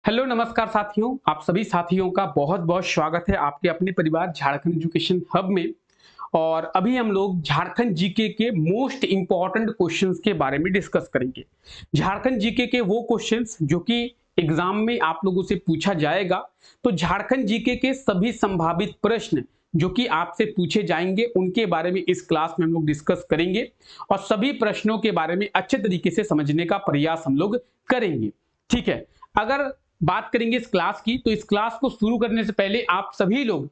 Hello नमस्कार साथियों, आप सभी साथियों का बहुत बहुत स्वागत है आपके अपने परिवार झारखंड एजुकेशन हब में। और अभी हम लोग झारखंड जीके के मोस्ट इंपॉर्टेंट क्वेश्चंस के बारे में डिस्कस करेंगे। झारखंड जीके के वो क्वेश्चंस जो कि एग्जाम में आप लोगों से पूछा जाएगा। तो झारखंड जीके के सभी संभावित प्रश्न जो कि आपसे पूछे जाएंगे उनके बारे में इस क्लास में हम लोग डिस्कस करेंगे और सभी प्रश्नों के बारे में अच्छे तरीके से समझने का प्रयास हम लोग करेंगे। ठीक है, अगर बात करेंगे इस क्लास की, तो इस क्लास को शुरू करने से पहले आप सभी लोग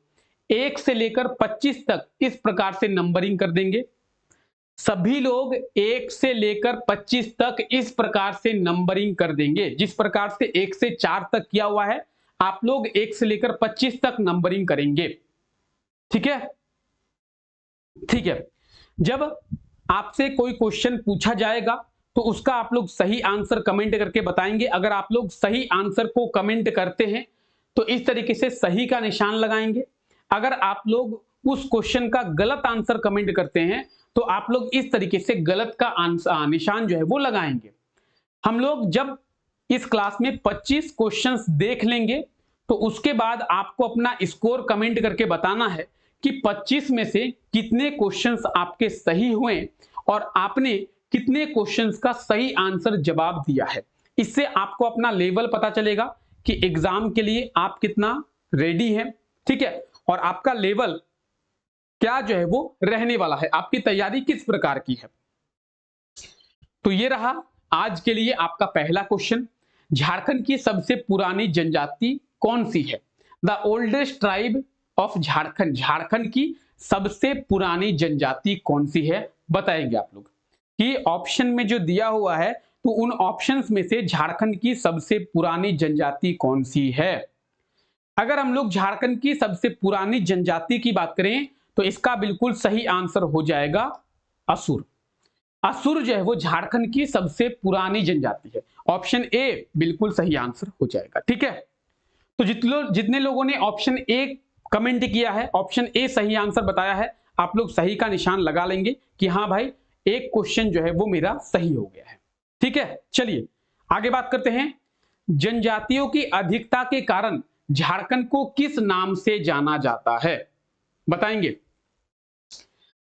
1 से लेकर 25 तक इस प्रकार से नंबरिंग कर देंगे। सभी लोग 1 से लेकर 25 तक इस प्रकार से नंबरिंग कर देंगे। जिस प्रकार से 1 से 4 तक किया हुआ है, आप लोग 1 से लेकर 25 तक नंबरिंग करेंगे। ठीक है, ठीक है। जब आपसे कोई क्वेश्चन पूछा जाएगा तो उसका आप लोग सही आंसर कमेंट करके बताएंगे। अगर आप लोग सही आंसर को कमेंट करते हैं तो इस तरीके से सही का निशान लगाएंगे। अगर आप लोग उस क्वेश्चन का गलत आंसर कमेंट करते हैं तो आप लोग इस तरीके से गलत का आंसर निशान जो है वो लगाएंगे। हम लोग जब इस क्लास में 25 क्वेश्चंस देख लेंगे तो उसके बाद आपको अपना स्कोर कमेंट करके बताना है कि 25 में से कितने क्वेश्चंस आपके सही हुए और आपने कितने क्वेश्चंस का सही आंसर जवाब दिया है। इससे आपको अपना लेवल पता चलेगा कि एग्जाम के लिए आप कितना रेडी हैं। ठीक है, और आपका लेवल क्या जो है वो रहने वाला है, आपकी तैयारी किस प्रकार की है। तो ये रहा आज के लिए आपका पहला क्वेश्चन। झारखंड की सबसे पुरानी जनजाति कौन सी है? The oldest tribe of Jharkhand. Jharkhand की सबसे पुरानी जनजाति कौन सी है बताएंगे आप लोग। कि ऑप्शन में जो दिया हुआ है तो उन ऑप्शंस में से झारखंड की सबसे पुरानी जनजाति कौन सी है। अगर हम लोग झारखंड की सबसे पुरानी जनजाति की बात करें तो इसका बिल्कुल सही आंसर हो जाएगा असुर। असुर जो है वो झारखंड की सबसे पुरानी जनजाति है। ऑप्शन ए बिल्कुल सही आंसर हो जाएगा। ठीक है, तो जितने लोगों ने ऑप्शन ए कमेंट किया है, ऑप्शन ए सही आंसर बताया है, आप लोग सही का निशान लगा लेंगे कि हाँ भाई एक क्वेश्चन जो है वो मेरा सही हो गया है। ठीक है, चलिए आगे बात करते हैं। जनजातियों की अधिकता के कारण झारखंड को किस नाम से जाना जाता है बताएंगे।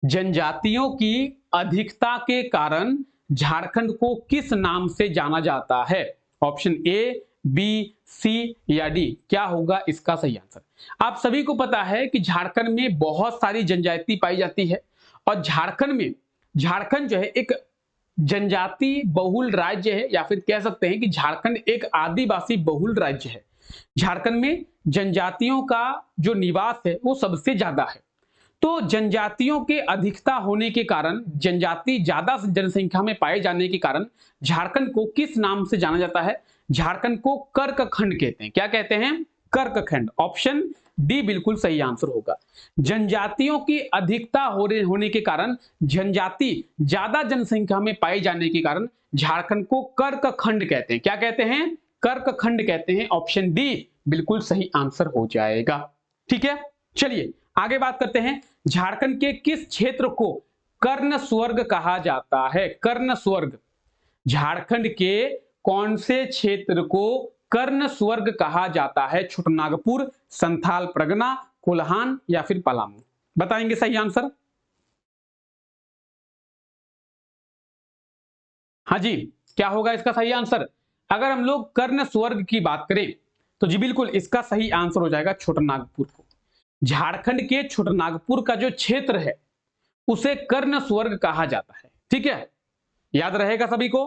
जनजातियों की अधिकता के कारण झारखंड को किस नाम से जाना जाता है? ऑप्शन ए, बी, सी या डी, क्या होगा इसका सही आंसर? आप सभी को पता है कि झारखंड में बहुत सारी जनजाति पाई जाती है और झारखंड जो है एक जनजाति बहुल राज्य है, या फिर कह सकते हैं कि झारखंड एक आदिवासी बहुल राज्य है। झारखंड में जनजातियों का जो निवास है वो सबसे ज्यादा है। तो जनजातियों के अधिकता होने के कारण, जनजाति ज्यादा जनसंख्या में पाए जाने के कारण झारखंड को किस नाम से जाना जाता है? झारखंड को कर्कखंड कहते हैं। क्या कहते हैं? कर्कखंड। ऑप्शन डी बिल्कुल सही आंसर होगा। जनजातियों की अधिकता होने के कारण, जनजाति ज्यादा जनसंख्या में पाए जाने के कारण झारखंड को कर्कखंड कहते हैं। क्या कहते हैं? कर्कखंड कहते हैं। ऑप्शन डी बिल्कुल सही आंसर हो जाएगा। ठीक है, चलिए आगे बात करते हैं। झारखंड के किस क्षेत्र को कर्ण स्वर्ग कहा जाता है? कर्ण स्वर्ग। झारखंड के कौन से क्षेत्र को कर्ण स्वर्ग कहा जाता है? छोटानागपुर, संथाल परगना, कोल्हान या फिर पलामू? बताएंगे सही आंसर। हाँ जी, क्या होगा इसका सही आंसर? अगर हम लोग कर्ण स्वर्ग की बात करें तो जी बिल्कुल इसका सही आंसर हो जाएगा छोटानागपुर को। झारखंड के छोटानागपुर का जो क्षेत्र है उसे कर्ण स्वर्ग कहा जाता है। ठीक है, याद रहेगा सभी को।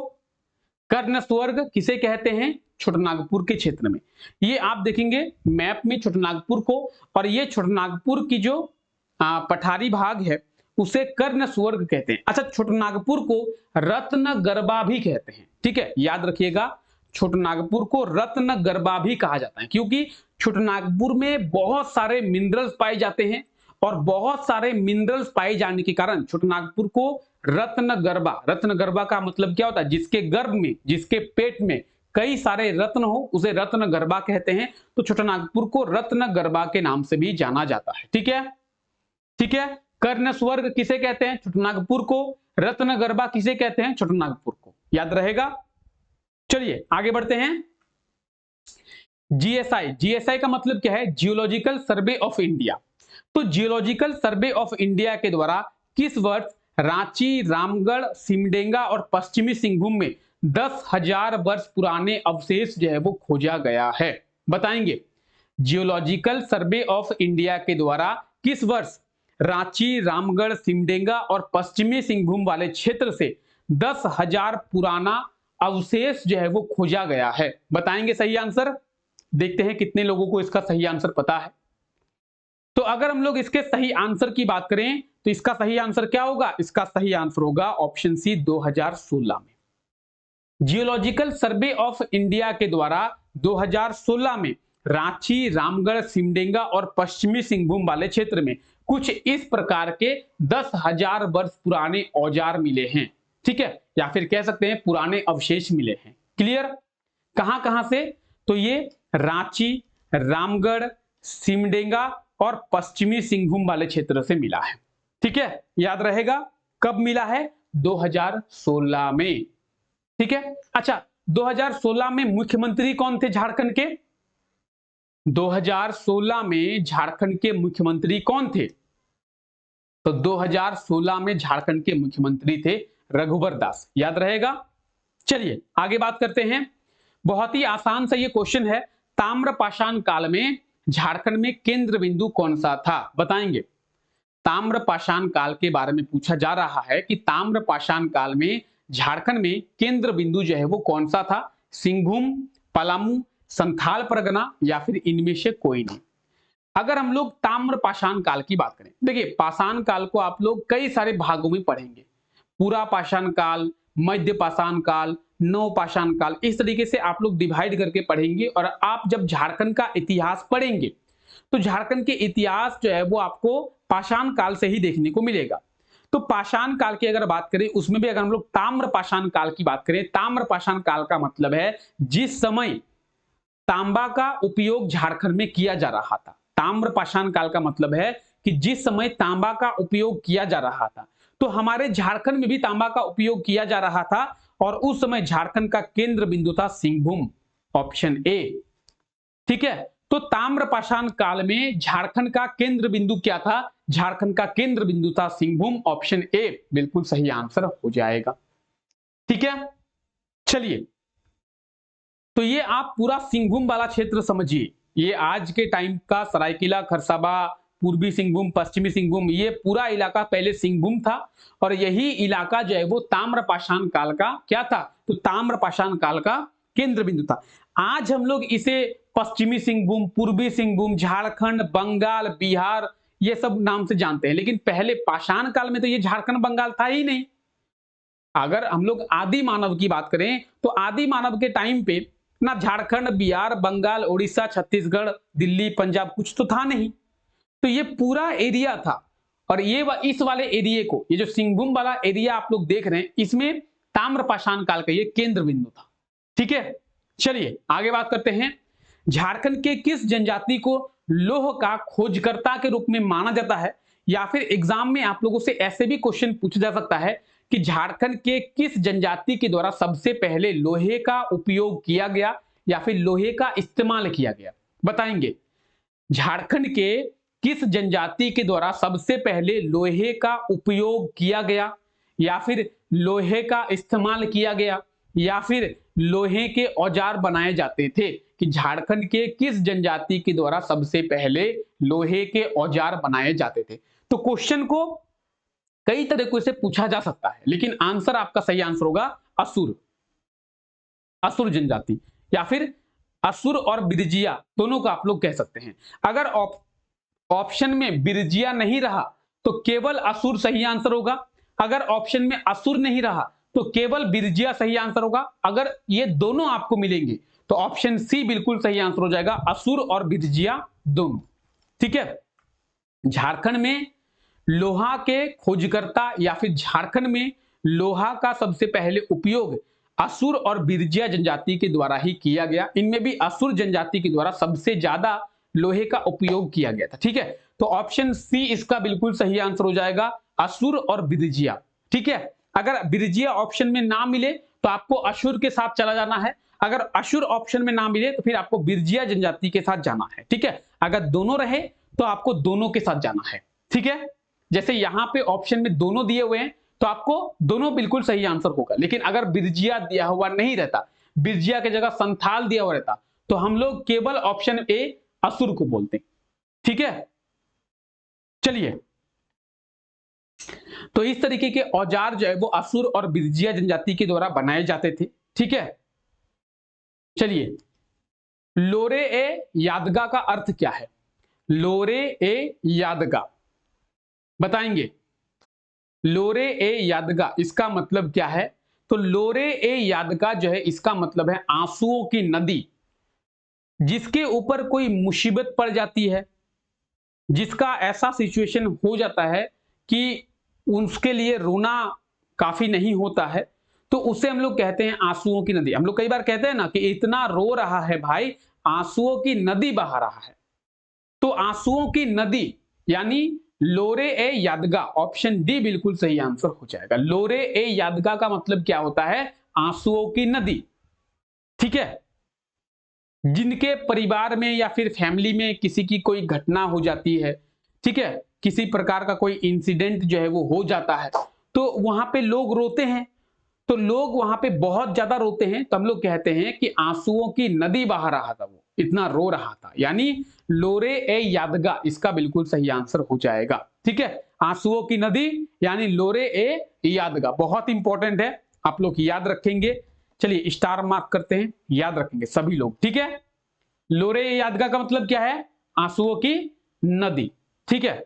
कर्ण स्वर्ग किसे कहते हैं? छोटानागपुर के क्षेत्र में। ये आप देखेंगे मैप में छोटानागपुर को, और ये छोटानागपुर की जो पठारी भाग है उसे कर्ण स्वर्ग कहते हैं। अच्छा, छोटानागपुर को रत्नगर्भा भी कहते हैं। ठीक है, याद रखिएगा छोटानागपुर को रत्नगर्भा भी कहा जाता है, क्योंकि छोटानागपुर में बहुत सारे मिनरल्स पाए जाते हैं और बहुत सारे मिनरल्स पाए जाने के कारण छोटानागपुर को रत्नगर्भा, रत्नगर्भा का मतलब क्या होता है? जिसके गर्भ में, जिसके पेट में कई सारे रत्न हो उसे रत्नगर्भा कहते हैं। तो छोटानागपुर को रत्नगर्भा के नाम से भी जाना जाता है। ठीक है, ठीक है। कर्ण स्वर्ग किसे कहते हैं? छोटानागपुर को। रत्नगर्भा किसे कहते हैं? छोटानागपुर को। याद रहेगा। चलिए आगे बढ़ते हैं। जीएसआई, जीएसआई का मतलब क्या है? Geological survey of India. तो जियोलॉजिकल सर्वे ऑफ इंडिया के द्वारा किस वर्ष रांची, रामगढ़, सिमडेगा और पश्चिमी सिंहभूम में 10,000 वर्ष पुराने अवशेष जो है वो खोजा गया है? बताएंगे। जियोलॉजिकल सर्वे ऑफ इंडिया के द्वारा किस वर्ष रांची, रामगढ़, सिमडेगा और पश्चिमी सिंहभूम वाले क्षेत्र से 10,000 पुराना अवशेष जो है वो खोजा गया है? बताएंगे सही आंसर। देखते हैं कितने लोगों को इसका सही आंसर पता है। तो अगर हम लोग इसके सही आंसर की बात करें तो इसका सही आंसर क्या होगा? इसका सही आंसर होगा ऑप्शन सी, 2016 में। जियोलॉजिकल सर्वे ऑफ इंडिया के द्वारा 2016 में रांची, रामगढ़, सिमडेगा और पश्चिमी सिंहभूम वाले क्षेत्र में कुछ इस प्रकार के 10,000 वर्ष पुराने औजार मिले हैं, ठीक है, या फिर कह सकते हैं पुराने अवशेष मिले हैं। क्लियर? कहां कहां से? तो ये रांची, रामगढ़, सिमडेगा और पश्चिमी सिंहभूम वाले क्षेत्र से मिला है, ठीक है। याद रहेगा कब मिला है? 2016 में, ठीक है। अच्छा, 2016 में मुख्यमंत्री कौन थे झारखंड के? 2016 में झारखंड के मुख्यमंत्री कौन थे? तो 2016 में झारखंड के मुख्यमंत्री थे रघुवर दास। याद रहेगा। चलिए आगे बात करते हैं। बहुत ही आसान सा ये क्वेश्चन है। ताम्रपाषाण काल में झारखंड में केंद्र बिंदु कौन सा था? बताएंगे। ताम्रपाषाण काल के बारे में पूछा जा रहा है कि ताम्रपाषाण काल में झारखंड में केंद्र बिंदु जो है वो कौन सा था? सिंहभूम, पलामू, संथाल परगना या फिर इनमें से कोई नहीं। अगर हम लोग ताम्रपाषाण काल की बात करें, देखिए पाषाण काल को आप लोग कई सारे भागों में पढ़ेंगे। पूरा पाषाण काल, मध्य पाषाण काल, नव पाषाण काल, इस तरीके से आप लोग डिवाइड करके पढ़ेंगे। और आप जब झारखंड का इतिहास पढ़ेंगे तो झारखंड के इतिहास जो है वो आपको पाषाण काल से ही देखने को मिलेगा। तो पाषाण काल की अगर बात करें उसमें भी अगर हम लोग ताम्रपाषाण काल की बात करें, ताम्रपाषाण काल का मतलब है जिस समय तांबा का उपयोग झारखंड में किया जा रहा था। ताम्रपाषाण काल का मतलब है कि जिस समय तांबा का उपयोग किया जा रहा था, तो हमारे झारखंड में भी तांबा का उपयोग किया जा रहा था और उस समय झारखंड का केंद्र बिंदु था सिंहभूम, ऑप्शन ए, ठीक है। तो ताम्रपाषाण काल में झारखंड का केंद्र बिंदु क्या था? झारखंड का केंद्र बिंदु था सिंहभूम, ऑप्शन ए बिल्कुल सही आंसर हो जाएगा, ठीक है। चलिए, तो ये आप पूरा सिंहभूम वाला क्षेत्र समझिए। ये आज के टाइम का सरायकेला, खरसावा, पूर्वी सिंहभूम, पश्चिमी सिंहभूम, ये पूरा इलाका पहले सिंहभूम था और यही इलाका जो है वो ताम्रपाषाण काल का क्या था? तो ताम्रपाषाण काल का केंद्र बिंदु था। आज हम लोग इसे पश्चिमी सिंहभूम, पूर्वी सिंहभूम, झारखंड, बंगाल, बिहार, ये सब नाम से जानते हैं, लेकिन पहले पाषाण काल में तो ये झारखंड बंगाल था ही नहीं। अगर हम लोग आदि मानव की बात करें तो आदि मानव के टाइम पे ना झारखंड, बिहार, बंगाल, उड़ीसा, छत्तीसगढ़, दिल्ली, पंजाब कुछ तो था नहीं। तो ये पूरा एरिया था और ये इस वाले एरिया को, ये जो सिंहभूम वाला एरिया आप लोग देख रहे हैं, इसमें ताम्रपाषाण काल का ये केंद्र बिंदु था, ठीक है। चलिए आगे बात करते हैं। झारखंड के किस जनजाति को लौह का खोजकर्ता के रूप में माना जाता है? या फिर एग्जाम में आप लोगों से ऐसे भी क्वेश्चन पूछा जा सकता है कि झारखंड के किस जनजाति के द्वारा सबसे पहले लोहे का उपयोग किया गया या फिर लोहे का इस्तेमाल किया गया? बताएंगे। झारखंड के किस जनजाति के द्वारा सबसे पहले लोहे का उपयोग किया गया या फिर लोहे का इस्तेमाल किया गया या फिर लोहे के औजार बनाए जाते थे? कि झारखंड के किस जनजाति के द्वारा सबसे पहले लोहे के औजार बनाए जाते थे? तो क्वेश्चन को कई तरीकों से पूछा जा सकता है, लेकिन आंसर आपका सही आंसर होगा असुर, असुर जनजाति, या फिर असुर और बिरजिया, दोनों को आप लोग कह सकते हैं। अगर ऑप्शन में बिरजिया नहीं रहा तो केवल असुर सही आंसर होगा। अगर ऑप्शन में असुर नहीं रहा तो केवल बिरजिया सही आंसर होगा। अगर ये दोनों आपको मिलेंगे तो ऑप्शन सी बिल्कुल सही आंसर हो जाएगा, असुर और बिरजिया दोनों, ठीक है। झारखंड में लोहा के खोजकर्ता या फिर झारखंड में लोहा का सबसे पहले उपयोग असुर और बिरजिया जनजाति के द्वारा ही किया गया। इनमें भी असुर जनजाति के द्वारा सबसे ज्यादा लोहे का उपयोग किया गया था, ठीक है। तो ऑप्शन सी इसका बिल्कुल सही आंसर हो जाएगा, असुर और बिरजिया, ठीक है। अगर बिरजिया ऑप्शन में ना मिले तो आपको असुर के साथ चला जाना है। अगर असुर ऑप्शन में ना मिले तो फिर आपको बिरजिया जनजाति के साथ जाना है, ठीक है। अगर दोनों रहे तो आपको दोनों के साथ जाना है, ठीक है। जैसे यहां पे ऑप्शन में दोनों दिए हुए हैं तो आपको दोनों बिल्कुल सही आंसर होगा। लेकिन अगर बिरजिया दिया हुआ नहीं रहता, बिरजिया की जगह संथाल दिया हुआ रहता, तो हम लोग केवल ऑप्शन ए असुर को बोलते, ठीक है। चलिए, तो इस तरीके के औजार जो है वो असुर और बिरजिया जनजाति के द्वारा बनाए जाते थे, ठीक है। चलिए, लोरे ए यादगा का अर्थ क्या है? लोरे ए यादगा बताएंगे। लोरे ए यादगा इसका मतलब क्या है? तो लोरे ए यादगा जो है इसका मतलब है आंसुओं की नदी। जिसके ऊपर कोई मुसीबत पड़ जाती है, जिसका ऐसा सिचुएशन हो जाता है कि उसके लिए रोना काफी नहीं होता है, तो उसे हम लोग कहते हैं आंसुओं की नदी। हम लोग कई बार कहते हैं ना कि इतना रो रहा है भाई, आंसुओं की नदी बहा रहा है। तो आंसुओं की नदी यानी लोरे ए यादगा, ऑप्शन डी बिल्कुल सही आंसर हो जाएगा। लोरे ए यादगा का मतलब क्या होता है? आंसुओं की नदी, ठीक है। जिनके परिवार में या फिर फैमिली में किसी की कोई घटना हो जाती है, ठीक है, किसी प्रकार का कोई इंसिडेंट जो है वो हो जाता है, तो वहां पे लोग रोते हैं। तो लोग वहां पे बहुत ज्यादा रोते हैं, तो हम लोग कहते हैं कि आंसुओं की नदी बहा रहा था, वो इतना रो रहा था, यानी लोरे ए यादगा इसका बिल्कुल सही आंसर हो जाएगा, ठीक है। आंसुओं की नदी यानी लोरे ए यादगा, बहुत इंपॉर्टेंट है, आप लोग याद रखेंगे। चलिए स्टार मार्क करते हैं, याद रखेंगे सभी लोग, ठीक है। लोरे ए यादगा का मतलब क्या है? आंसुओं की नदी, ठीक है।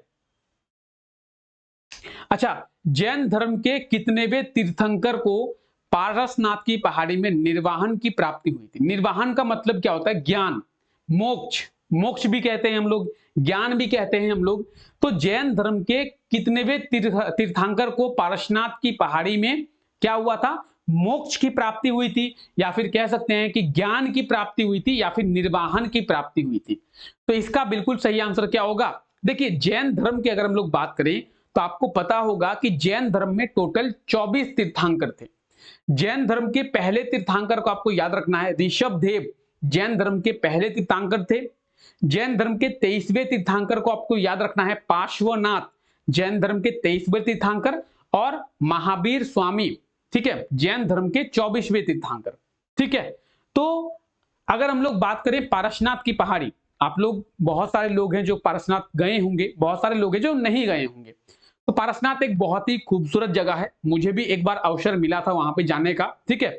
अच्छा, जैन धर्म के कितनेवें तीर्थंकर को पारसनाथ की पहाड़ी में निर्वाहन की प्राप्ति हुई थी? निर्वाहन का मतलब क्या होता है? ज्ञान, मोक्ष, मोक्ष भी कहते हैं हम लोग, ज्ञान भी कहते हैं हम लोग। तो जैन धर्म के कितनेवें तीर्थंकर को पारसनाथ की पहाड़ी में क्या हुआ था? मोक्ष की प्राप्ति हुई थी, या फिर कह सकते हैं कि ज्ञान की प्राप्ति हुई थी, या फिर निर्वाहन की प्राप्ति हुई थी। तो इसका बिल्कुल सही आंसर क्या होगा? देखिए, जैन धर्म की अगर हम लोग बात करें तो आपको पता होगा कि जैन धर्म में टोटल 24 तीर्थंकर थे। जैन धर्म के पहले तीर्थंकर को आपको याद रखना है, ऋषभदेव जैन धर्म के पहले तीर्थंकर थे। जैन धर्म के 23वें तीर्थंकर को आपको याद रखना है पार्श्वनाथ, जैन धर्म के 23वें तीर्थंकर। और महावीर स्वामी, ठीक है, जैन धर्म के 24वें तीर्थंकर, ठीक है। तो अगर हम लोग बात करें पारसनाथ की पहाड़ी, आप लोग बहुत सारे लोग हैं जो पारसनाथ गए होंगे, बहुत सारे लोग हैं जो नहीं गए होंगे। तो पारसनाथ एक बहुत ही खूबसूरत जगह है, मुझे भी एक बार अवसर मिला था वहां पे जाने का, ठीक है।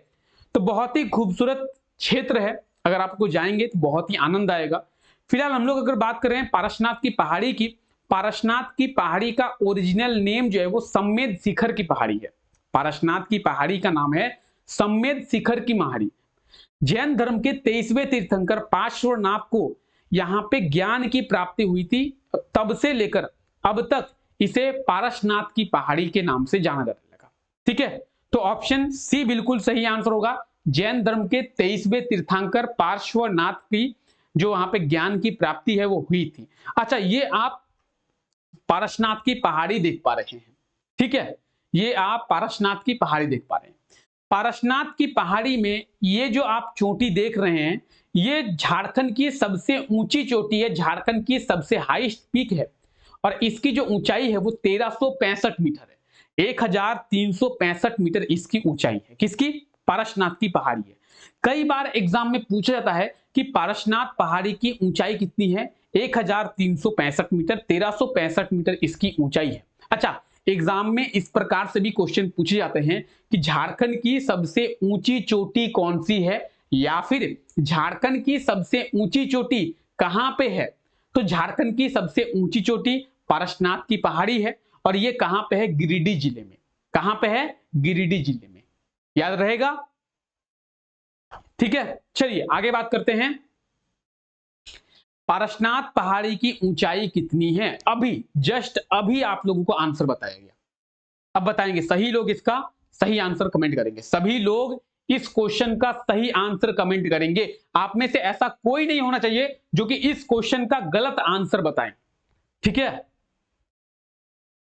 तो बहुत ही खूबसूरत क्षेत्र है, अगर आपको जाएंगे तो बहुत ही आनंद आएगा। फिलहाल हम लोग अगर बात करें पारसनाथ की पहाड़ी की, पारसनाथ की पहाड़ी का ओरिजिनल नेम जो है वो सम्मेद शिखर की पहाड़ी है। पारसनाथ की पहाड़ी का नाम है सम्मेद शिखर की पहाड़ी। जैन धर्म के 23वें तीर्थंकर पार्श्वनाथ को यहां पे ज्ञान की प्राप्ति हुई थी, तब से लेकर अब तक इसे पारसनाथ की पहाड़ी के नाम से जाना जाने लगा, ठीक है। तो ऑप्शन सी बिल्कुल सही आंसर होगा। जैन धर्म के 23वें तीर्थंकर पार्श्वनाथ की जो वहां पे ज्ञान की प्राप्ति है वो हुई थी। अच्छा, ये आप पारसनाथ की पहाड़ी देख पा रहे हैं, ठीक है, ये आप पारसनाथ की पहाड़ी देख पा रहे हैं। पारसनाथ की पहाड़ी में ये जो आप चोटी देख रहे हैं, ये झारखंड की सबसे ऊंची चोटी है, झारखंड की सबसे हाईएस्ट पीक है। और इसकी जो ऊंचाई है वो 1365 मीटर है, 1365 मीटर इसकी ऊंचाई है। किसकी? पारसनाथ की पहाड़ी है। कई बार एग्जाम में पूछा जाता है कि पारसनाथ पहाड़ी की ऊंचाई कितनी है? 1365 मीटर, 1365 मीटर इसकी ऊंचाई है। अच्छा, एग्जाम में इस प्रकार से भी क्वेश्चन पूछे जाते हैं कि झारखंड की सबसे ऊंची चोटी कौन सी है, या फिर झारखंड की सबसे ऊंची चोटी कहां पे है? तो झारखंड की सबसे ऊंची चोटी पारसनाथ की पहाड़ी है, और ये कहां पे है? गिरिडीह जिले में। कहां पे है? गिरिडीह जिले में, याद रहेगा, ठीक है। चलिए आगे बात करते हैं, पारसनाथ पहाड़ी की ऊंचाई कितनी है? अभी जस्ट अभी आप लोगों को आंसर बताया गया, अब बताएंगे सही लोग इसका सही आंसर कमेंट करेंगे। सभी लोग इस क्वेश्चन का सही आंसर कमेंट करेंगे। आप में से ऐसा कोई नहीं होना चाहिए जो कि इस क्वेश्चन का गलत आंसर बताएं, ठीक है।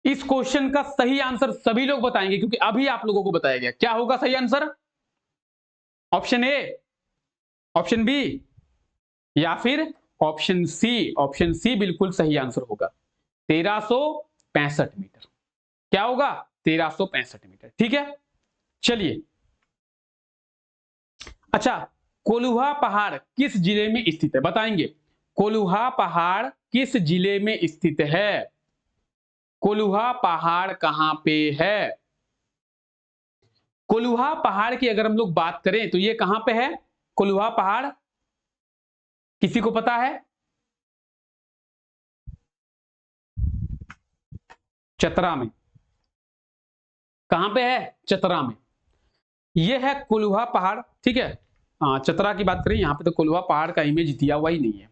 इस क्वेश्चन का सही आंसर सभी लोग बताएंगे, क्योंकि अभी आप लोगों को बताया गया। क्या होगा सही answer? Option A option B या फिर ऑप्शन सी? ऑप्शन सी बिल्कुल सही आंसर होगा, 1365 मीटर। क्या होगा? 1365 मीटर। ठीक है, चलिए। अच्छा, कोल्हुआ पहाड़ किस जिले में स्थित है? बताएंगे, कोल्हुआ पहाड़ किस जिले में स्थित है? कोल्हुआ पहाड़ कहां पे है? कोल्हुआ पहाड़ की अगर हम लोग बात करें तो ये कहां पे है? कोल्हुआ पहाड़ किसी को पता है? चतरा में। कहां पे है? चतरा में। ये है कोल्हुआ पहाड़। ठीक है, चतरा की बात करें, यहां पे तो कोल्हुआ पहाड़ का इमेज दिया हुआ ही नहीं है।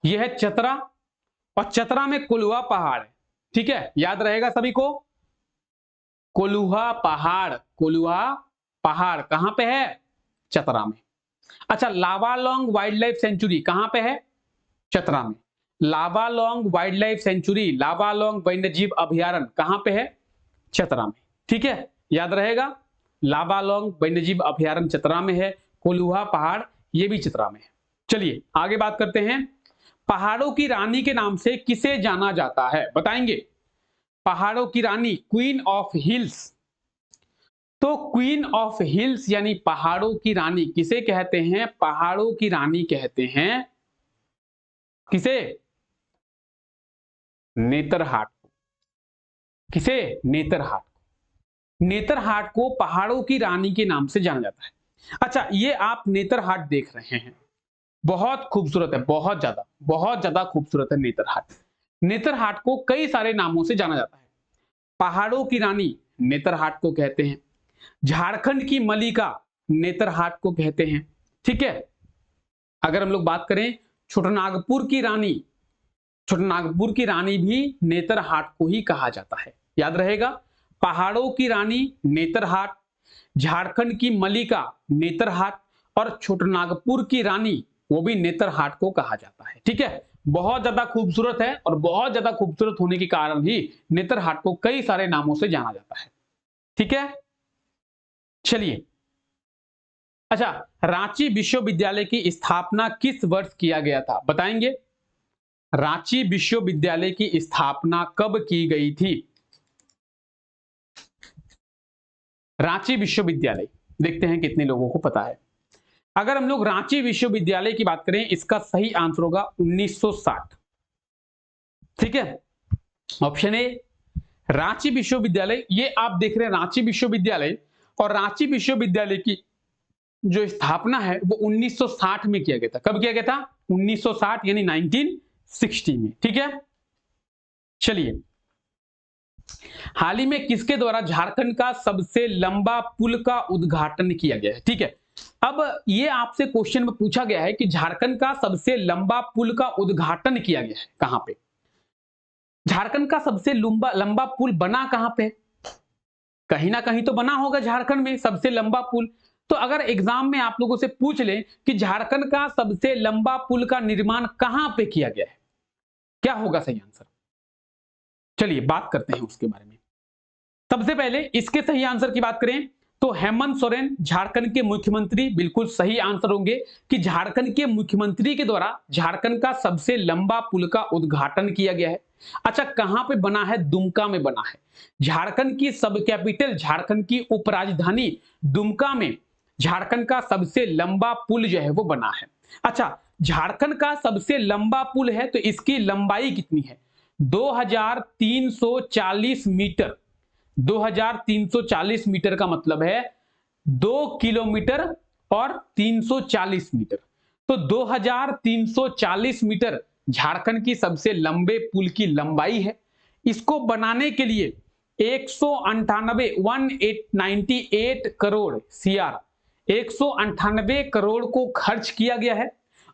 ये है चतरा, और चतरा में कोल्हुआ पहाड़ है। ठीक है, याद रहेगा सभी को, कोल्हुआ पहाड़। कोल्हुआ पहाड़ कहां पे है? चतरा में। अच्छा, लावालौंग वाइल्ड लाइफ सेंचुरी कहां पे है? चतरा में। Lawalong wild life sanctuary, Lawalong वन्यजीव अभयारण्य कहां पे है? चतरा में। ठीक है, याद रहेगा, लावालौंग वन्यजीव अभयारण्य चतरा में है, कोल्हुआ पहाड़ ये भी चतरा में है। चलिए आगे बात करते हैं, पहाड़ों की रानी के नाम से किसे जाना जाता है? बताएंगे, पहाड़ों की रानी, क्वीन ऑफ हिल्स। तो क्वीन ऑफ हिल्स यानी पहाड़ों की रानी किसे कहते हैं? पहाड़ों की रानी कहते हैं किसे? नेतरहाट। किसे? नेतरहाट। नेतरहाट को पहाड़ों की रानी के नाम से जाना जाता है। अच्छा, ये आप नेतरहाट देख रहे हैं, बहुत खूबसूरत है, बहुत ज्यादा खूबसूरत है नेतरहाट। नेतरहाट को कई सारे नामों से जाना जाता है। पहाड़ों की रानी नेतरहाट को कहते हैं, झारखंड की मलिका नेतरहाट को कहते हैं। ठीक है, अगर हम लोग बात करें छोटानागपुर की रानी, छोटानागपुर की रानी भी नेतरहाट को ही कहा जाता है। याद रहेगा, पहाड़ों की रानी नेतरहाट, झारखंड की मलिका नेतरहाट, और छोटानागपुर की रानी वो भी नेतरहाट को कहा जाता है। ठीक है, बहुत ज्यादा खूबसूरत है, और बहुत ज्यादा खूबसूरत होने के कारण ही नेतरहाट को कई सारे नामों से जाना जाता है। ठीक है, चलिए। अच्छा, रांची विश्वविद्यालय की स्थापना किस वर्ष किया गया था? बताएंगे, रांची विश्वविद्यालय की स्थापना कब की गई थी? रांची विश्वविद्यालय, देखते हैं कितने लोगों को पता है। अगर हम लोग रांची विश्वविद्यालय की बात करें, इसका सही आंसर होगा 1960। ठीक है, ऑप्शन ए रांची विश्वविद्यालय। ये आप देख रहे हैं रांची विश्वविद्यालय, और रांची विश्वविद्यालय की जो स्थापना है वो 1960 में किया गया था। कब किया गया था? 1960 यानी 1960 में। ठीक है, चलिए। हाल ही में किसके द्वारा झारखंड का सबसे लंबा पुल का उद्घाटन किया गया है? ठीक है, अब ये आपसे क्वेश्चन में पूछा गया है कि झारखंड का सबसे लंबा पुल का उद्घाटन किया गया है कहां पे? झारखंड का सबसे लंबा लंबा पुल बना कहां पे? कहीं ना कहीं तो बना होगा झारखंड में सबसे लंबा पुल। तो अगर एग्जाम में आप लोगों से पूछ ले कि झारखंड का सबसे लंबा पुल का निर्माण कहां पे किया गया है, क्या होगा सही आंसर? चलिए बात करते हैं उसके बारे में। सबसे पहले इसके सही आंसर की बात करें तो हेमंत सोरेन झारखंड के मुख्यमंत्री बिल्कुल सही आंसर होंगे कि झारखंड के मुख्यमंत्री के द्वारा झारखंड का सबसे लंबा पुल का उद्घाटन किया गया है। अच्छा, कहां पे बना है? दुमका में बना है। झारखंड की सब कैपिटल, झारखंड की उपराजधानी दुमका में झारखंड का सबसे लंबा पुल जो है वो बना है। अच्छा, झारखंड का सबसे लंबा पुल है तो इसकी लंबाई कितनी है? 2340 मीटर। 2340 मीटर का मतलब है 2 किलोमीटर और 340 मीटर। तो 2340 मीटर झारखंड की सबसे लंबे पुल की लंबाई है। इसको बनाने के लिए 198 करोड़ सीआर, 198 करोड़ को खर्च किया गया है।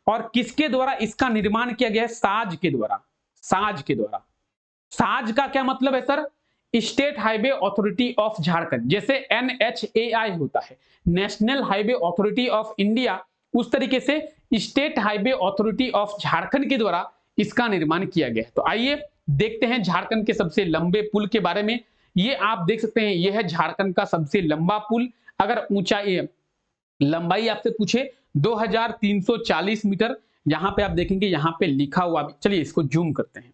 और किसके द्वारा इसका निर्माण किया गया है? साज के द्वारा। साज के द्वारा। साज का क्या मतलब है sir? State highway authority of Jharkhand, जैसे NHAI होता है, national highway authority of India, उस तरीके से state highway authority of Jharkhand के द्वारा इसका निर्माण किया गया है। तो आइए देखते हैं झारखंड के सबसे लंबे पुल के बारे में। ये आप देख सकते हैं, यह है झारखंड का सबसे लंबा पुल। अगर ऊंचाई लंबाई आपसे पूछे 2340 मीटर, यहां पे आप देखेंगे यहां पे लिखा हुआ, चलिए इसको जूम करते हैं।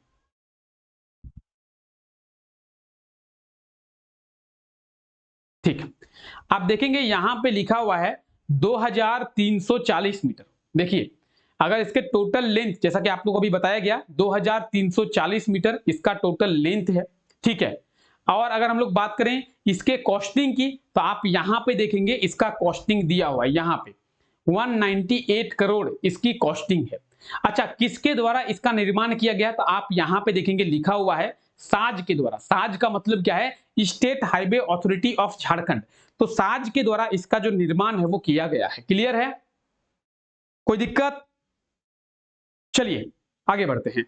ठीक है, आप देखेंगे यहां पे लिखा हुआ है 2340 मीटर। देखिए अगर इसके टोटल लेंथ, जैसा कि आप लोगों को अभी बताया गया 2340 मीटर इसका टोटल लेंथ है, ठीक है। और अगर हम लोग बात करें इसके कॉस्टिंग की, तो आप यहां पे देखेंगे इसका कॉस्टिंग दिया हुआ है, यहां पे 198 करोड़ इसकी कॉस्टिंग है। अच्छा, किसके द्वारा इसका निर्माण किया गया, तो आप यहां पे देखेंगे लिखा हुआ है साज के द्वारा। साज का मतलब क्या है, state highway authority of Jharkhand. तो साज के द्वारा इसका जो निर्माण है वो किया गया है। क्लियर है, कोई दिक्कत? चलिए आगे बढ़ते हैं।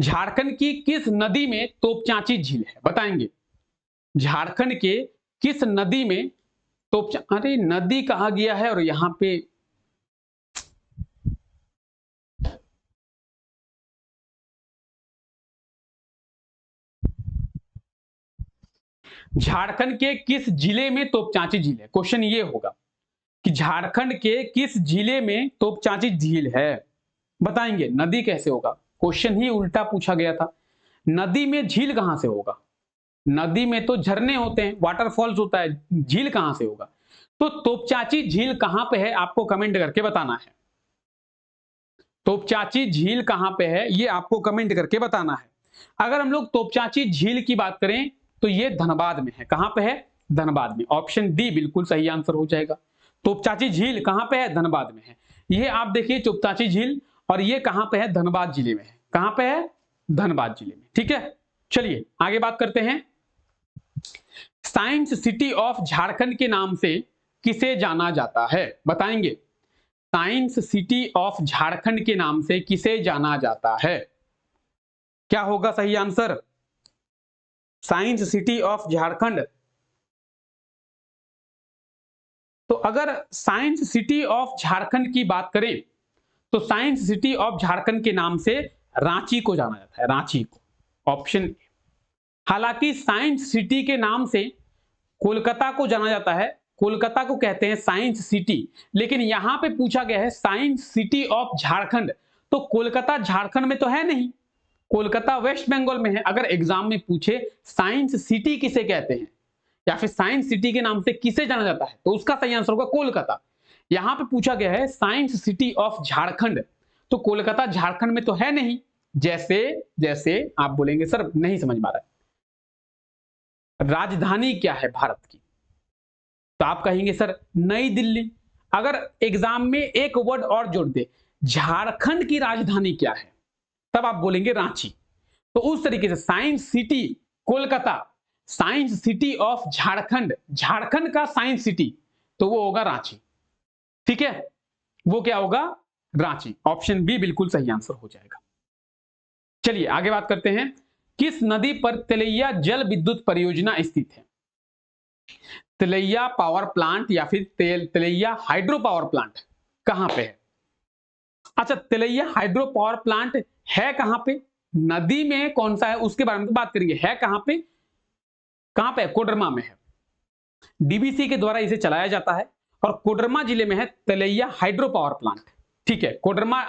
झारखंड की किस नदी में तोपचांची झील है, बताएंगे। झारखंड के किस नदी में अरे नदी कहा गया है और यहां पे झारखंड के किस जिले में तोपचांची झील है, क्वेश्चन ये होगा कि झारखंड के किस जिले में तोपचांची झील है, बताएंगे। नदी कैसे होगा, क्वेश्चन ही उल्टा पूछा गया था। नदी में झील कहां से होगा, नदी में तो झरने होते हैं, वाटरफॉल्स होता है, झील कहां से होगा। तो तोपचांची झील कहां पे है आपको कमेंट करके बताना है। तोपचांची झील कहां पे है ये आपको कमेंट करके बताना है। अगर हम लोग तोपचांची झील की बात करें तो ये धनबाद में है। कहां पे है, धनबाद में। ऑप्शन डी बिल्कुल सही आंसर हो जाएगा। तोपचांची झील कहां पे है, धनबाद में है। ये आप देखिए तोपचांची झील, और ये कहां पे है, धनबाद जिले में है। कहां पे है, धनबाद जिले में। ठीक है, चलिए आगे बात करते हैं। साइंस सिटी ऑफ झारखंड के नाम से किसे जाना जाता है, बताएंगे। साइंस सिटी ऑफ झारखंड के नाम से किसे जाना जाता है, क्या होगा सही answer. Science city of Jharkhand, तो अगर साइंस सिटी ऑफ झारखंड की बात करें तो साइंस सिटी ऑफ झारखंड के नाम से रांची को जाना जाता है, रांची को। Option A. हालांकि साइंस सिटी के नाम से कोलकाता को जाना जाता है, कोलकाता को कहते हैं साइंस सिटी, लेकिन यहां पे पूछा गया है साइंस सिटी ऑफ झारखंड, तो कोलकाता झारखंड में तो है नहीं, कोलकाता वेस्ट बंगाल में है। अगर एग्जाम में पूछे साइंस सिटी किसे कहते हैं या फिर साइंस सिटी के नाम से किसे जाना जाता है, तो उसका सही आंसर होगा कोलकाता। यहां पे पूछा गया है साइंस सिटी ऑफ झारखंड, तो कोलकाता झारखंड में तो है नहीं। जैसे जैसे आप बोलेंगे सर नहीं समझ में आ रहा है, राजधानी क्या है भारत की, तो आप कहेंगे सर नई दिल्ली। अगर एग्जाम में एक वर्ड और जोड़ दे, झारखंड की राजधानी क्या है, तब आप बोलेंगे रांची। तो उस तरीके से science city Kolkata, science city of Jharkhand, Jharkhand का साइंस सिटी, तो वो होगा रांची। ठीक है, वो क्या होगा, रांची। ऑप्शन बी बिल्कुल सही आंसर हो जाएगा। चलिए आगे बात करते हैं। किस नदी पर तिलैया जल विद्युत परियोजना स्थित है, तिलैया पावर प्लांट या फिर तिलैया हाइड्रो पावर प्लांट कहां पे है। अच्छा, तिलैया हाइड्रो पावर प्लांट है कहां पे, नदी में कौन सा है उसके बारे में तो बात करेंगे, है कहां पे, कहां पे है, कोडरमा में है। डीबीसी के द्वारा इसे चलाया जाता है और कोडरमा जिले में है तिलैया हाइड्रो पावर प्लांट। ठीक है, कोडरमा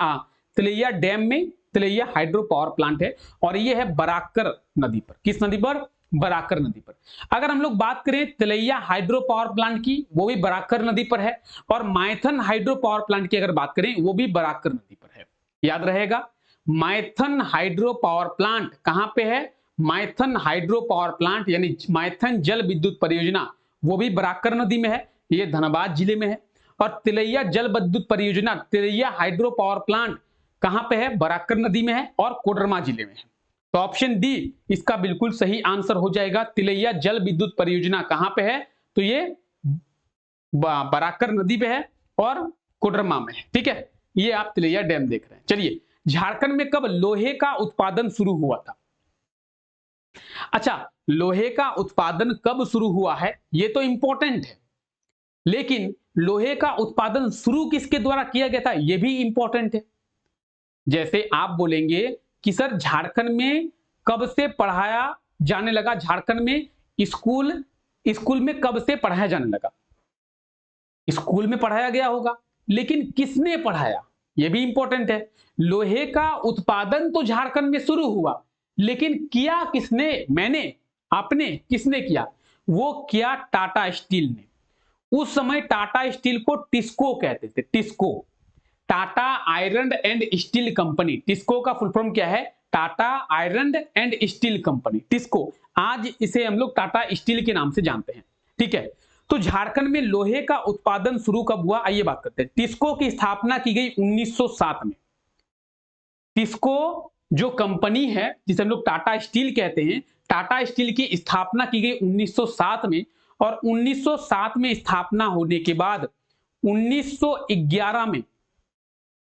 तिलैया डैम में तिलैया हाइड्रो पावर प्लांट है, और ये है बराकर नदी पर। किस नदी पर, बराकर नदी पर। अगर हम लोग बात करें तिलैया हाइड्रो पावर प्लांट की, वो भी बराकर नदी पर है, और माइथन हाइड्रो पावर प्लांट की अगर बात करें वो भी बराकर नदी पर है। याद रहेगा, माइथन हाइड्रो पावर प्लांट कहां पे है, माइथन हाइड्रो पावर प्लांट यानी माइथन जल विद्युत परियोजना वो भी बराकर नदी में है, ये धनबाद जिले में है। और तिलैया जल विद्युत परियोजना, तिलैया हाइड्रो पावर प्लांट कहां पे है, बराकर नदी में है और कोडरमा जिले में है। तो ऑप्शन डी इसका बिल्कुल सही आंसर हो जाएगा। तिलैया जल विद्युत परियोजना कहां पे है, तो ये बराकर नदी पे है और कोडरमा में है। ठीक है, ये आप तिलैया डैम देख रहे हैं। चलिए, झारखंड में कब लोहे का उत्पादन शुरू हुआ था। अच्छा, लोहे का उत्पादन कब शुरू हुआ है ये तो इंपॉर्टेंट है, लेकिन लोहे का उत्पादन शुरू किसके द्वारा किया गया था ये भी इंपॉर्टेंट है। जैसे आप बोलेंगे कि सर झारखंड में कब से पढ़ाया जाने लगा, झारखंड में स्कूल स्कूल में कब से पढ़ाया जाने लगा? स्कूल में पढ़ाया गया होगा, लेकिन किसने पढ़ाया, यह भी इंपॉर्टेंट है। लोहे का उत्पादन तो झारखंड में शुरू हुआ, लेकिन किया किसने? मैंने, आपने, किसने किया? वो किया टाटा स्टील ने। उस समय टाटा स्टील को टिस्को कहते थे, TISCO, Tata iron and steel company. TISCO का फुल फॉर्म क्या है? Tata iron and steel company, TISCO. आज इसे हम लोग टाटा स्टील के नाम से जानते हैं, ठीक है। तो झारखंड में लोहे का उत्पादन शुरू कब हुआ, आइए बात करते हैं। टिस्को की स्थापना की गई 1907 में। टिस्को जो कंपनी है, जिसे हम लोग टाटा स्टील कहते हैं, टाटा स्टील की स्थापना की गई 1907 में, और 1907 में स्थापना होने के बाद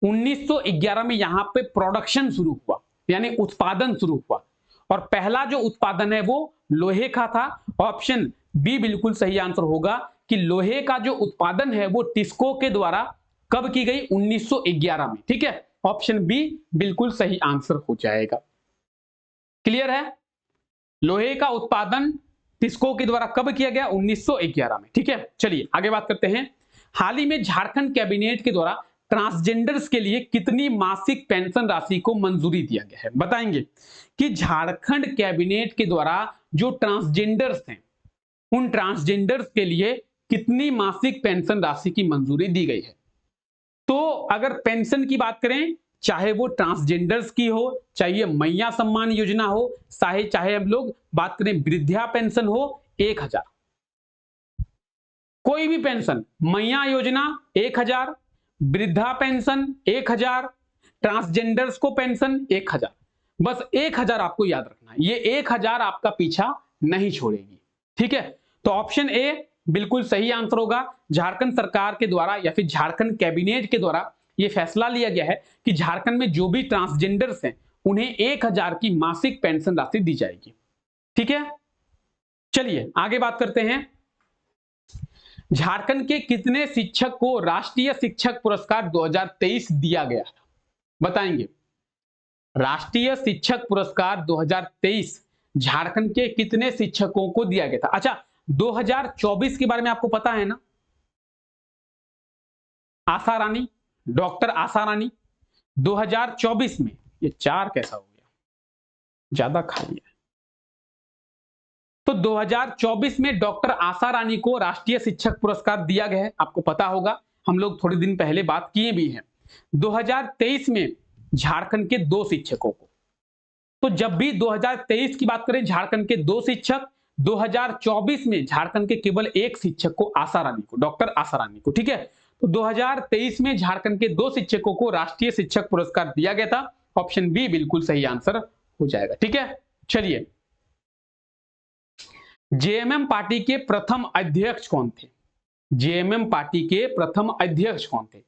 1911 में यहां पे प्रोडक्शन शुरू हुआ, यानी उत्पादन शुरू हुआ। और पहला जो उत्पादन है वो लोहे का था। ऑप्शन बी बिल्कुल सही आंसर होगा कि लोहे का जो उत्पादन है वो टिस्को के द्वारा कब की गई? 1911 में, ठीक है। ऑप्शन बी बिल्कुल सही आंसर हो जाएगा। क्लियर है? लोहे का उत्पादन टिस्को के द्वारा कब किया गया? 1911 में, ठीक है। चलिए आगे बात करते हैं। हाल ही में झारखंड कैबिनेट के द्वारा ट्रांसजेंडर्स के लिए कितनी मासिक पेंशन राशि को मंजूरी दिया गया है? बताएंगे कि झारखंड कैबिनेट के द्वारा जो ट्रांसजेंडर्स हैं, उन ट्रांसजेंडर्स के लिए कितनी मासिक पेंशन राशि की मंजूरी दी गई है? तो अगर पेंशन की बात करें, चाहे वो ट्रांसजेंडर्स की हो, चाहे मैया सम्मान योजना हो, चाहे हम लोग बात करें वृद्धा पेंशन हो, 1000। कोई भी पेंशन, मैया योजना 1000, वृद्धा पेंशन 1000, ट्रांसजेंडर्स को पेंशन 1000। बस 1000 आपको याद रखना है, ये 1000 आपका पीछा नहीं छोड़ेगी, ठीक है। तो ऑप्शन ए बिल्कुल सही आंसर होगा। झारखंड सरकार के द्वारा या फिर झारखंड कैबिनेट के द्वारा यह फैसला लिया गया है कि झारखंड में जो भी ट्रांसजेंडर्स हैं उन्हें 1000 की मासिक पेंशन राशि दी जाएगी, ठीक है। चलिए आगे बात करते हैं। झारखंड के कितने शिक्षक को राष्ट्रीय शिक्षक पुरस्कार 2023 दिया गया है? बताएंगे। राष्ट्रीय शिक्षक पुरस्कार 2023 झारखंड के कितने शिक्षकों को दिया गया था? अच्छा, 2024 के बारे में आपको पता है ना? आशा रानी, डॉक्टर आशा रानी 2024 में, ये 4 कैसा हो गया, ज्यादा खाई है। तो 2024 में डॉक्टर आशा रानी को राष्ट्रीय शिक्षक पुरस्कार दिया गया है, आपको पता होगा, हम लोग थोड़े दिन पहले बात किए भी हैं। 2023 में झारखंड के 2 शिक्षकों को, तो जब भी 2023 की बात करें झारखंड के 2 शिक्षक, 2024 में झारखंड के केवल 1 शिक्षक को, आशा रानी को, डॉक्टर आशा रानी को, ठीक है। तो 2023 में झारखंड के 2 शिक्षकों को राष्ट्रीय शिक्षक पुरस्कार दिया गया था। ऑप्शन बी बिल्कुल सही आंसर हो जाएगा, ठीक है। चलिए, जेएमएम पार्टी के प्रथम अध्यक्ष कौन थे? जेएमएम पार्टी के प्रथम अध्यक्ष कौन थे?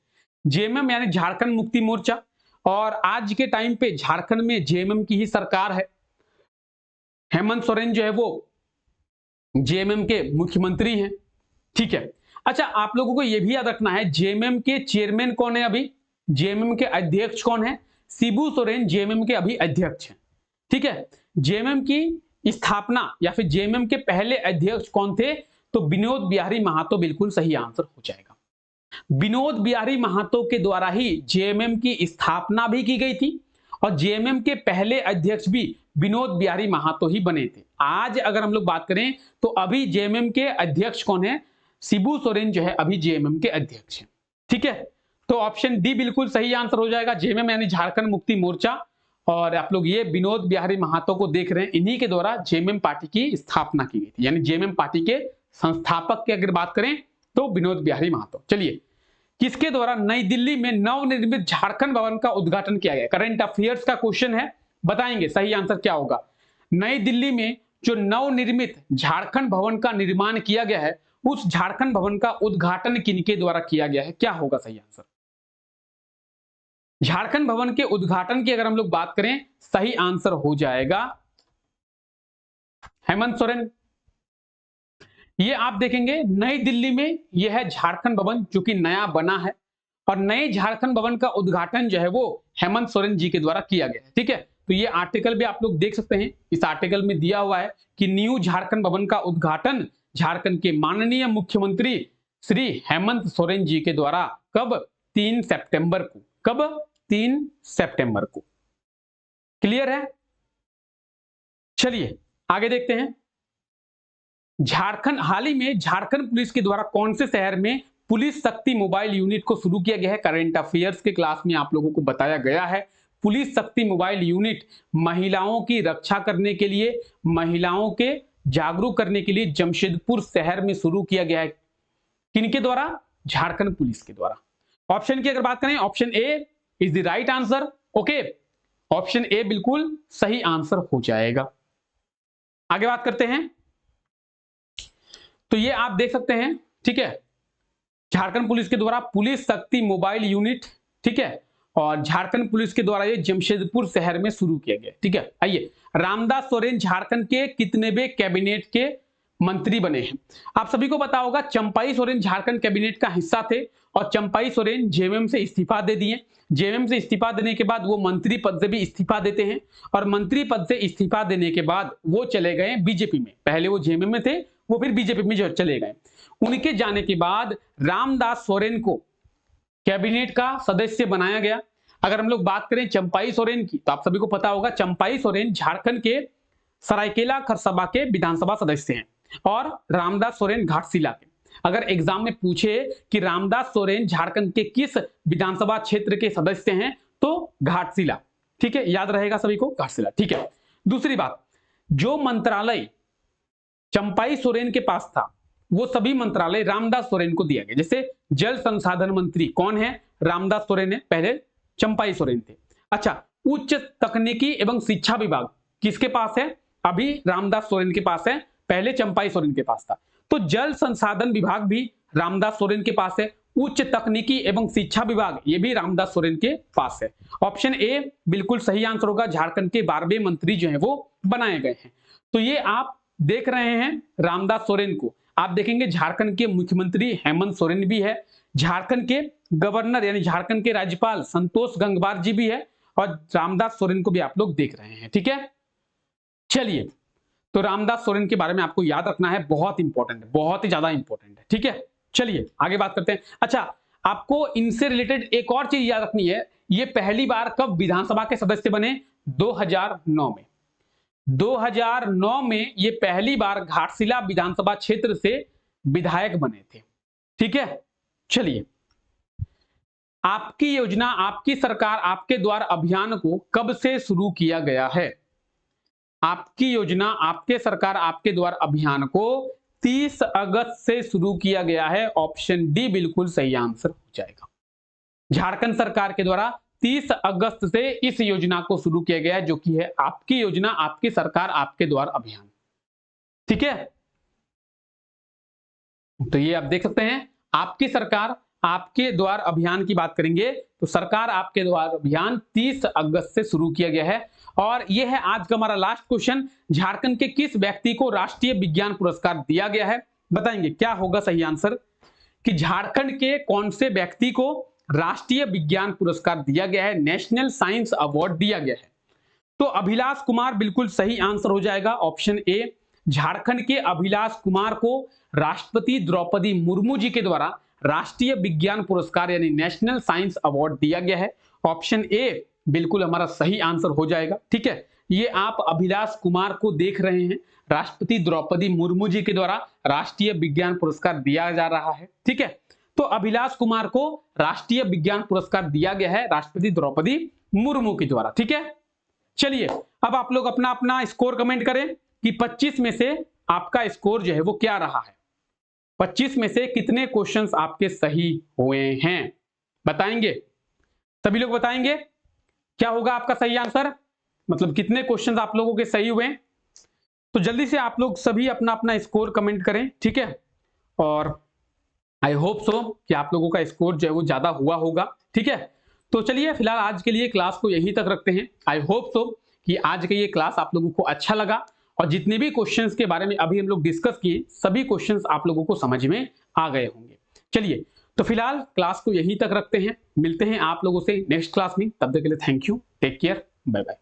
जेएमएम यानी झारखंड मुक्ति मोर्चा, और आज के टाइम पे झारखंड में जेएमएम की ही सरकार है। हेमंत सोरेन जो है वो जेएमएम के मुख्यमंत्री हैं, ठीक है। अच्छा, आप लोगों को यह भी याद रखना है जेएमएम के चेयरमैन कौन है अभी, जेएमएम के अध्यक्ष कौन है? शिबू सोरेन जेएमएम के अभी अध्यक्ष हैं, ठीक है। जेएमएम की स्थापना या फिर जेएमएम के पहले अध्यक्ष कौन थे? तो विनोद बिहारी महतो बिल्कुल सही आंसर हो जाएगा। विनोद बिहारी महतो के द्वारा ही जेएमएम की स्थापना भी की गई थी, और जेएमएम के पहले अध्यक्ष भी विनोद बिहारी महतो ही बने थे। आज अगर हम लोग बात करें तो अभी जेएमएम के अध्यक्ष कौन है? शिबू सोरेन जो है अभी जेएमएम के अध्यक्ष हैं, ठीक है। तो ऑप्शन डी बिल्कुल सही आंसर हो जाएगा। जेएमएम यानी झारखंड मुक्ति मोर्चा, और आप लोग ये विनोद बिहारी महतो को देख रहे हैं, इन्हीं के द्वारा जेएमएम पार्टी की स्थापना की गई थी, यानी जेएमएम पार्टी के संस्थापक की अगर बात करें तो विनोद बिहारी महतो। चलिए, किसके द्वारा नई दिल्ली में नवनिर्मित झारखंड भवन का उद्घाटन किया गया? करंट अफेयर्स का क्वेश्चन है, बताएंगे सही आंसर क्या होगा। नई दिल्ली में जो नवनिर्मित झारखंड भवन का निर्माण किया गया है, उस झारखंड भवन का उद्घाटन किनके द्वारा किया गया है? क्या होगा सही आंसर? झारखंड भवन के उद्घाटन की अगर हम लोग बात करें, सही आंसर हो जाएगा हेमंत सोरेन। ये आप देखेंगे नई दिल्ली में यह है झारखंड भवन जो कि नया बना है, और नए झारखंड भवन का उद्घाटन जो है वो हेमंत सोरेन जी के द्वारा किया गया है, ठीक है। तो ये आर्टिकल भी आप लोग देख सकते हैं, इस आर्टिकल में दिया हुआ है कि न्यू झारखंड भवन का उद्घाटन झारखंड के माननीय मुख्यमंत्री श्री हेमंत सोरेन जी के द्वारा कब? 3 सितंबर को। कब? 3 सितंबर को। क्लियर है? चलिए आगे देखते हैं। झारखंड, हाल ही में झारखंड पुलिस के द्वारा कौन से शहर में पुलिस शक्ति मोबाइल यूनिट को शुरू किया गया है? करंट अफेयर्स के क्लास में आप लोगों को बताया गया है। पुलिस शक्ति मोबाइल यूनिट महिलाओं की रक्षा करने के लिए, महिलाओं के जागरूक करने के लिए जमशेदपुर शहर में शुरू किया गया है। किनके द्वारा? झारखंड पुलिस के द्वारा। ऑप्शन की अगर बात करें, option A is the right answer. Okay, option A बिल्कुल सही आंसर हो जाएगा। आगे बात करते हैं। तो ये आप देख सकते हैं, ठीक है, झारखंड पुलिस के द्वारा पुलिस शक्ति मोबाइल यूनिट, ठीक है, और झारखंड पुलिस के द्वारा ये जमशेदपुर शहर में शुरू किया गया, ठीक है। आइए, रामदास सोरेन झारखंड के कितनेवे कैबिनेट के मंत्री बने हैं? आप सभी को पता होगा चंपाई सोरेन झारखंड कैबिनेट का हिस्सा थे और चंपाई सोरेन जेएमएम से इस्तीफा दे दिए। जेएमएम से इस्तीफा देने के बाद वो मंत्री पद से भी इस्तीफा देते हैं और मंत्री पद से इस्तीफा देने के बाद वो चले गए बीजेपी में। पहले वो जेएमएम में थे, वो फिर बीजेपी में जो चले गए। उनके जाने के बाद रामदास सोरेन को कैबिनेट का सदस्य बनाया गया। अगर हम लोग बात करें चंपाई सोरेन की, तो आप सभी को पता होगा चंपाई सोरेन झारखंड के सरायकेला खरसावां के विधानसभा सदस्य हैं और रामदास सोरेन घाटशिला के। अगर एग्जाम में पूछे कि रामदास सोरेन झारखंड के किस विधानसभा क्षेत्र के सदस्य हैं, तो घाटशिला, ठीक है, याद रहेगा सभी को, घाटशिला, ठीक है। दूसरी बात, जो मंत्रालय चंपाई सोरेन के पास था वो सभी मंत्रालय रामदास सोरेन को दिया गया। जैसे जल संसाधन मंत्री कौन है? रामदास सोरेन है, पहले चंपाई सोरेन थे। अच्छा, उच्च तकनीकी एवं शिक्षा विभाग किसके पास है? अभी रामदास सोरेन के पास है, पहले चंपाई सोरेन के पास था। तो जल संसाधन विभाग भी रामदास सोरेन के पास है, उच्च तकनीकी एवं शिक्षा विभाग ये भी रामदास सोरेन के पास है। ऑप्शन ए बिल्कुल सही आंसर होगा। झारखंड के 12वें मंत्री जो है वो बनाए गए हैं। तो ये आप देख रहे हैं रामदास सोरेन को, आप देखेंगे झारखंड के मुख्यमंत्री हेमंत सोरेन भी है, झारखंड के गवर्नर यानी झारखंड के राज्यपाल संतोष गंगवार जी भी है और रामदास सोरेन को भी आप लोग देख रहे हैं, ठीक है। चलिए, तो रामदास सोरेन के बारे में आपको याद रखना है, बहुत इंपॉर्टेंट है, बहुत ही ज्यादा इंपॉर्टेंट है, ठीक है। चलिए आगे बात करते हैं। अच्छा, आपको इनसे रिलेटेड एक और चीज याद रखनी है, ये पहली बार कब विधानसभा के सदस्य बने? 2009 में। 2009 में ये पहली बार घाटशिला विधानसभा क्षेत्र से विधायक बने थे, ठीक है। चलिए, आपकी योजना, आपकी सरकार, आपके द्वार अभियान को कब से शुरू किया गया है? आपकी योजना, आपके सरकार, आपके द्वार अभियान को 30 अगस्त से शुरू किया गया है। ऑप्शन डी बिल्कुल सही आंसर हो जाएगा। झारखंड सरकार के द्वारा 30 अगस्त से इस योजना को शुरू किया गया है, जो कि है आपकी योजना, आपकी सरकार, आपके द्वार अभियान, ठीक है। तो ये आप देख सकते हैं, आपकी सरकार आपके द्वार अभियान की बात करेंगे तो सरकार आपके द्वार अभियान 30 अगस्त से शुरू किया गया है। और यह है आज का हमारा लास्ट क्वेश्चन, झारखंड के किस व्यक्ति को राष्ट्रीय विज्ञान पुरस्कार दिया गया है? बताएंगे क्या होगा सही आंसर, कि झारखंड के कौन से व्यक्ति को राष्ट्रीय विज्ञान पुरस्कार दिया गया है, नेशनल साइंस अवार्ड दिया गया है? तो अभिलाष कुमार बिल्कुल सही आंसर हो जाएगा, ऑप्शन ए। झारखंड के अभिलाष कुमार को राष्ट्रपति द्रौपदी मुर्मू जी के द्वारा राष्ट्रीय विज्ञान पुरस्कार यानी नेशनल साइंस अवार्ड दिया गया है। ऑप्शन ए बिल्कुल हमारा सही आंसर हो जाएगा, ठीक है। ये आप अभिलाष कुमार को देख रहे हैं, राष्ट्रपति द्रौपदी मुर्मू जी के द्वारा राष्ट्रीय विज्ञान पुरस्कार दिया जा रहा है, ठीक है। तो अभिलाष कुमार को राष्ट्रीय विज्ञान पुरस्कार दिया गया है राष्ट्रपति द्रौपदी मुर्मू के द्वारा, ठीक है। चलिए, अब आप लोग अपना अपना स्कोर कमेंट करें कि 25 में से आपका स्कोर जो है वो क्या रहा है। 25 में से कितने क्वेश्चंस आपके सही हुए हैं, बताएंगे? सभी लोग बताएंगे क्या होगा आपका सही आंसर, मतलब कितने क्वेश्चंस आप लोगों के सही हुए? तो जल्दी से आप लोग सभी अपना अपना स्कोर कमेंट करें, ठीक है। और आई होप सो कि आप लोगों का स्कोर जो है वो ज्यादा हुआ होगा, ठीक है। तो चलिए फिलहाल आज के लिए क्लास को यहीं तक रखते हैं। आई होप सो कि आज का ये क्लास आप लोगों को अच्छा लगा और जितने भी क्वेश्चंस के बारे में अभी हम लोग डिस्कस किए सभी क्वेश्चंस आप लोगों को समझ में आ गए होंगे। चलिए, तो फिलहाल क्लास को यहीं तक रखते हैं, मिलते हैं आप लोगों से नेक्स्ट क्लास में, तब तक के लिए thank you, take care, bye bye.